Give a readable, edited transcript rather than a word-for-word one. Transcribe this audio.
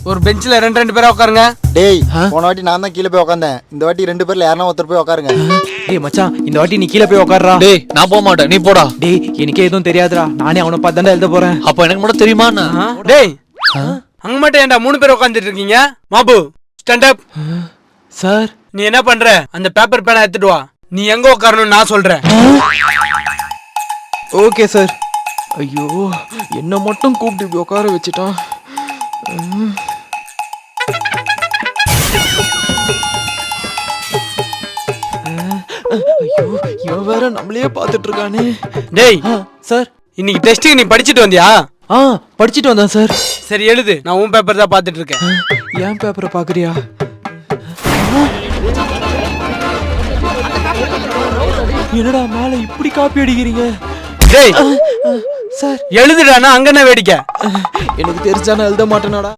ஒரு பெஞ்சில் ரெண்டு பேரா உட்காருங்க. டேய் போன வாட்டி நான் தான் கீழே போய் உட்காந்தேன். இந்த வாட்டி 2 பேர்ல யாரனா ஒருத்தர் போய் உட்காருங்க. டேய் மச்சான், இந்த வாட்டி நீ கீழே போய் உட்காருடா. டேய் நான் போக மாட்டேன், நீ போடா. டேய் எனக்கே எதுவும் தெரியாதுடா, நானே அவனை பார்த்து தான் எழுத போறேன். அப்ப எனக்கு மட்டும் தெரியுமா? டேய் அங்க மட்டும் ஏன்டா 3 பேர் உட்காந்துட்டு இருக்கீங்க? Mob stand up. சார் நீ என்ன பண்ற? அந்த பேப்பர் பேனா எடுத்துட்டு வா. நீ எங்க உட்காரணும்னு நான் சொல்றேன். Okay sir. ஐயோ என்ன மட்டும் கூப்பிட்டு இப்படி உட்கார வச்சுட்டான். ஐயோ இவன் வேற நம்மளையே பார்த்துட்டு இருக்கானே. டேய் சார் இன்னைக்கு டெஸ்ட்டுக்கு நீ படிச்சுட்டு வந்தியா? படிச்சுட்டு வந்தேன் சார். சரி எழுது, நான் உன் பேப்பர் தான் பார்த்துட்டு இருக்கேன். ஏன் பேப்பரை பாக்குறியா? என்னடா மேல இப்படி காப்பி அடிக்கிறீங்க? டேய் சார் எழுதுடானா அங்க என்ன வேடிக்கை? எனக்கு தெரிஞ்சா நான் எழுத மாட்டேனாடா.